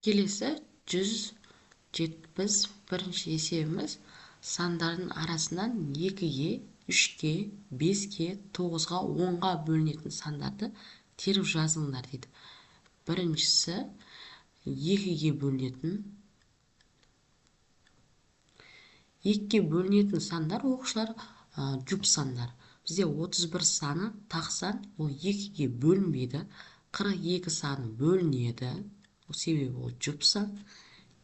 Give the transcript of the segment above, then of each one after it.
Келесі 171 есебіміз сандардың арасынан 2-ге, 3-ге, 5-ге, 9-ға, 10-ға бөлінетін сандарды теріп жазыңдар дейді. Біріншісі 2-ге бөлінетін. 2-ге бөлінетін сандар оқушылар жұп сандар. Бізде 31 саны тақсан, ол 2-ге бөлінбейді. 42 саны бөлінеді. Себебі ол жұп сан.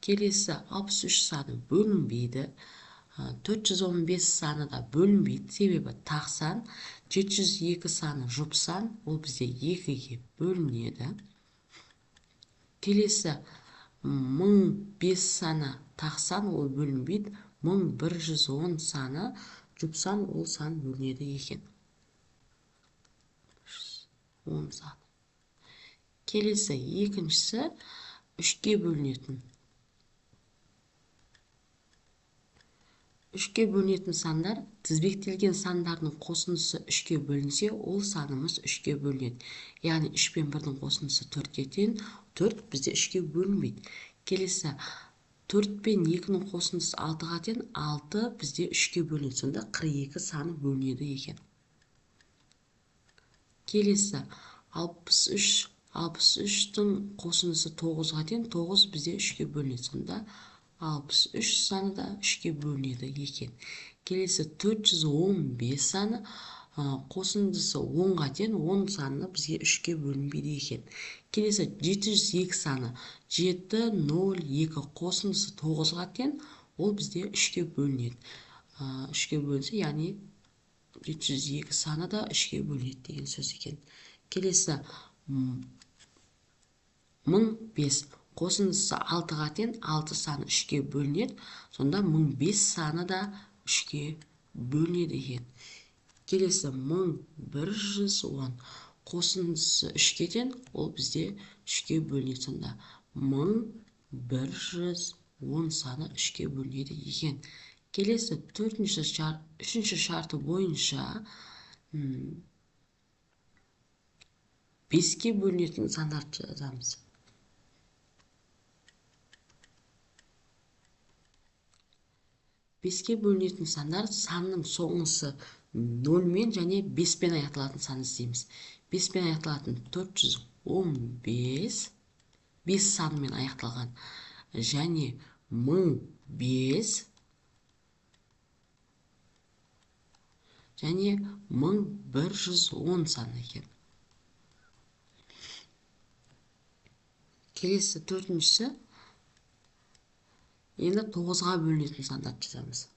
Келесі 63 саны бөлінбейді. 415 саны да бөлінбейді. Себебі тақсан. 702 саны жұп сан. Ол бізде 2-ге бөлінеді. Келесі 1005 саны тақсан, ол бөлінбейді. 1110 саны жұп сан, ол сан бөлінеді екен. 10 саны. Келесі екіншісі 3-ге бөлінетін. 3-ге бөлінетін сандар тізбектелген сандардың қосындысы 3-ге бөлінсе, ол санымыз 3-ге бөлінеді. Яғни 3 пен 1-дің қосындысы 4-ге тең, 4 бізде 3-ге бөлінбейді. Келесі 4 пен 2-ның қосындысы 6-ға тең, 6 бізде 3-ге бөлінеді. Сонда 42 саны бөлінеді екен. Келесі 63-дің қосындысы 9-ға тең, 9 бізде 3-ге бөлінеді. Сонда 63 саны да 3-ге бөлінеді екен. Келесі 415 саны қосындысы 10-ға тең, 10 саны бізге 3-ге бөлінбейді екен. Келесі 702 саны 702 қосындысы 9-ға тең, ол бізде 3-ге бөлінеді. 3-ге бөлінсе, яғни 702 саны да 3-ге бөлінеді деген сөз екен. Келесі 1005 қосындысы 6-ға тең, 6 саны 3-ге бөлінеді. Сонда 1005 саны да 3-ге бөлінеді екен. Келесі 1110 қосындысы 3-ге тең, ол бізде 3-ге бөлінеді. Сонда 1110 саны 3-ге бөлінеді екен. Келесі үшінші шарты бойынша 5-ге бөлінетін сандарды жазамыз. 5-ге бөлінетін сандар санның соңғысы 0-мен және 5-пен аяқталатын сан іздейміз. 5-пен аяқталатын 415, 5 санымен аяқталған, және 1005, және 1110 саны екен. Келесі төртіншісі енді 9-ға бөлінетін сандарды жазамыз.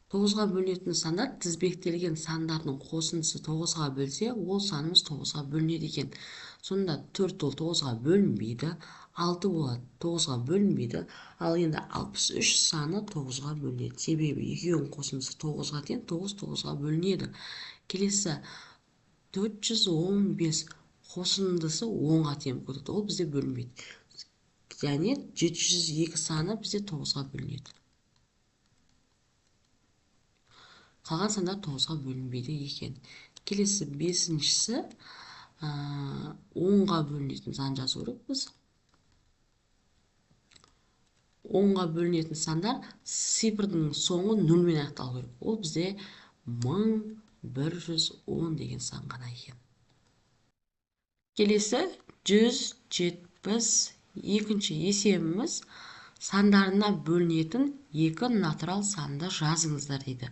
9-ға бөлінетін сандар тізбектелген сандардың қосындысы 9-ға бөлсе, ол санымыз 9-ға бөлінеді екен. Сонда 4 ол 9-ға бөлінбейді, 6 болады 9-ға бөлінбейді, ал енді 63 саны 9-ға бөлінеді. Себебі екеуінің қосындысы 9-ға тең, 9 9-ға бөлінеді. Келесі 415 қосындысы 10-ға тең болады, ол бізде бөлінбейді. Және 702 саны бізде 9-ға бөлінеді. Қалған сандар 9-ға бөлінбейді екен. Келесі бесіншісі 10-ға бөлінетін сан жазу керек біз. 10-ға бөлінетін сандар цифрдың соңы 0-мен аяқталу керек. Ол бізде 1110 деген сан ғана екен. Келесі 172-ші есебіміз сандарына бөлінетін 2 натурал санды жазыңыздар дейді.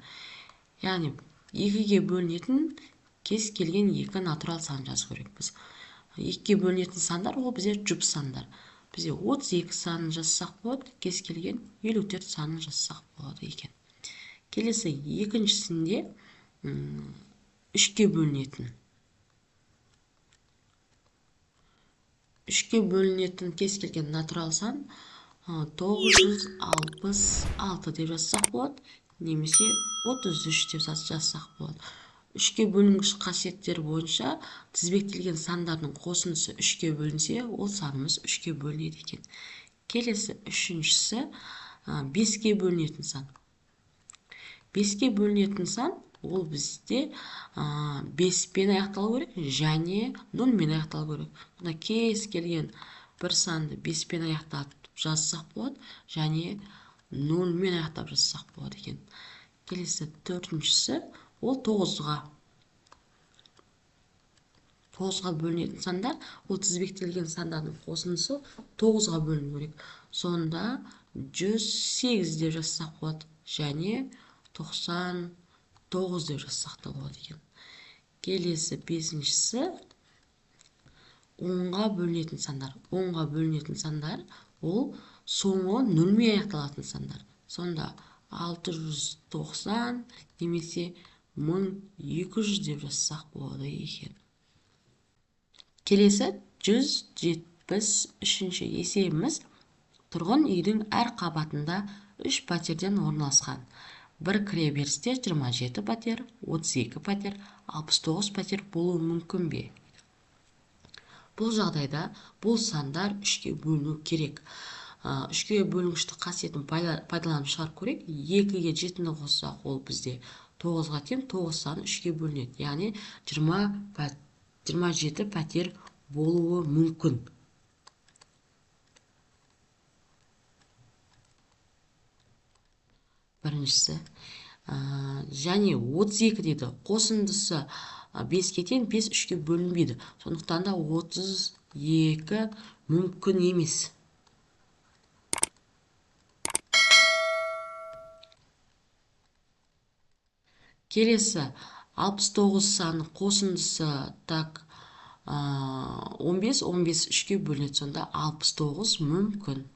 Яғни 2-ге бөлінетін кез келген 2 натурал сан жазу керек біз. 2-ге бөлінетін сандар ол бізде жұп сандар. Бізде 32 санын жазсақ болады, кез келген 54 санын жазсақ болады екен. Келесі екіншісінде 3-ге бөлінетін. 3-ге бөлінетін кез келген натурал сан 966 деп жазсақ болады, немесе 33 деп жазсақ болады. 3-ге бөлінгіш қасиеттері бойынша тізбектелген сандардың қосындысы 3-ге бөлінсе, ол санымыз 3-ге бөлінеді екен. Келесі үшіншісі 5-ге бөлінетін сан. 5-ге бөлінетін сан ол бізде 5-пен аяқталу керек және 0-мен аяқталу керек. Мына кез келген бір санды 5-пен аяқтатып жазсақ болады және 0-мен аяқтап жазсақ болады екен. Келесі төртіншісі ол 9-ға бөлінетін сандар, ол тізбектелген сандардың қосындысы 9-ға бөліну керек. Сонда 108 деп жазсақ болады және 99 деп жазсақ та болады екен. Келесі бесіншісі 10-ға бөлінетін сандар. 10-ға бөлінетін сандар ол соңы 0-мен аяқталатын сандар. Сонда 690 немесе 1200 деп жазсақ болады екен. Келесі 173-ші есебіміз тұрғын үйдің әр қабатында 3 пәтерден орналасқан. Бір кіреберісте 27 пәтер, 32 пәтер, 69 пәтер болуы мүмкін бе? Бұл жағдайда бұл сандар 3-ке бөліну керек. 3-ке бөлінгіштік қасиетін пайдаланып шығарып көрейік. 2-ге 7-ні қоссақ, ол бізде 9-ға тең, 9 саны 3-ке бөлінеді. Яғни 27 пәтер болуы мүмкін. Біріншісі. Және 32 дейді. Қосындысы 5-ке тең, 5 3-ке бөлінбейді. Сондықтан да 32 мүмкін емес. Келесі 69 саны қосындысы 15 3-ке бөлінеді. Сонда 69 мүмкін.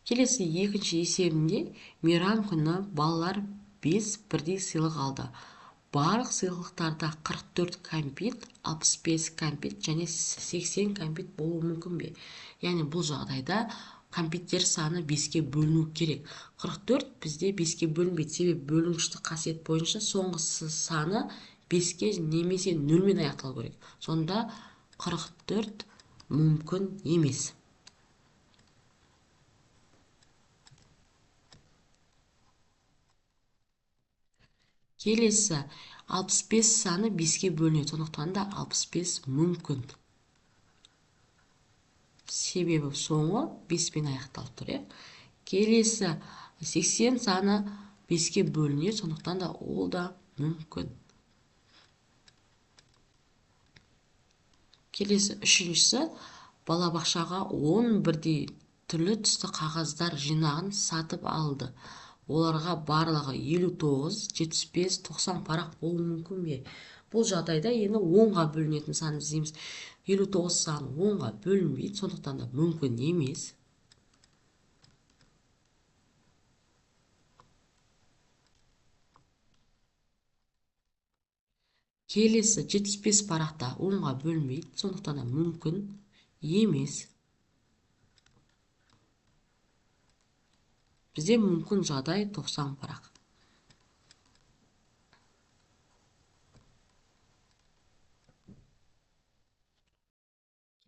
Келесі екінші есебінде мейрам күні балалар 5 бірдей сыйлық алды. Барлық сыйлықтарда 44 кәмпит, 65 кәмпит және 80 кәмпит болуы мүмкін бе? Яғни бұл жағдайда кәмпиттер саны 5-ке бөліну керек. 44 бізде 5-ке бөлінбейді. Себебі бөлінгіштік қасиет бойынша соңғысы саны 5-ке немесе 0-мен аяқталу керек. Сонда 44 мүмкін емес. Келесі 65 саны 5-ке бөлінеді. Сондықтан да 65 мүмкін. Себебі соңы 5-пен аяқталып тұр. Келесі 80 саны 5-ке бөлінеді. Сондықтан да ол да мүмкін. Келесі үшіншісі балабақшаға 10 бірдей түрлі түсті қағаздар жинағын сатып алды. Оларға барлығы 59, 75, 90 парақ болуы мүмкін бе? Бұл жағдайда енді 10-ға бөлінетін санды іздейміз. 59 саны 10-ға бөлінбейді, сондықтан да мүмкін емес. Келесі 75 парақта 10-ға бөлінбейді, сондықтан да мүмкін емес. Бізде мүмкін жағдай 90 парақ.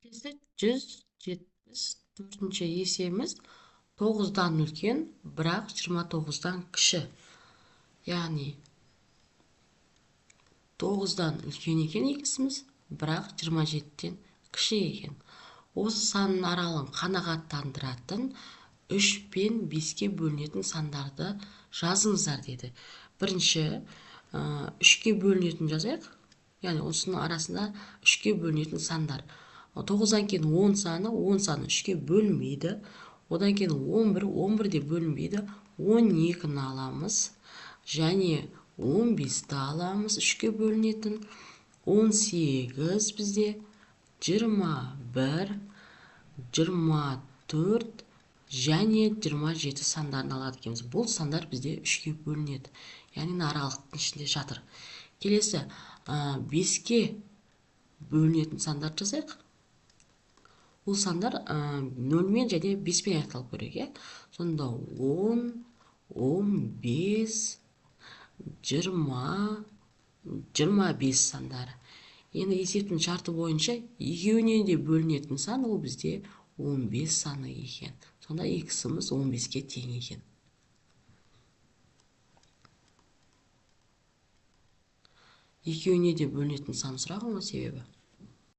Келесі 174-ші есебіміз 9-дан үлкен, бірақ 29-дан кіші. Яғни 9-дан үлкен екен екісіміз, бірақ 27-тен кіші екен. Осы санның аралығын қанағаттандыратын 3 пен 5-ке бөлінетін сандарды жазыңыздар деді. Бірінші 3-ке бөлінетін жазайық. Яғни осының арасында 3-ке бөлінетін сандар. 9-дан кейін 10 саны 3-ке бөлінбейді. Одан кейін 11 де бөлінбейді. 12-ні аламыз. Және 15-ті аламыз 3-ке бөлінетін. 18 бізде 21, 24 және 27 сандарын алады екенбіз. Бұл сандар бізде 3-ке бөлінеді. Яғни аралықтың ішінде жатыр. Келесі 5-ке бөлінетін сандар жазайық. Бұл сандар 0-мен және 5-пен аяқталып керек. Сонда 10, 15, 20, 25 сандары. Енді есептің шарты бойынша екеуінен де бөлінетін сан ол бізде 15 саны екен. сонда x-іміз 15-ке тең екен. Екеуіне де бөлінетін сан сұраған ғой себебі.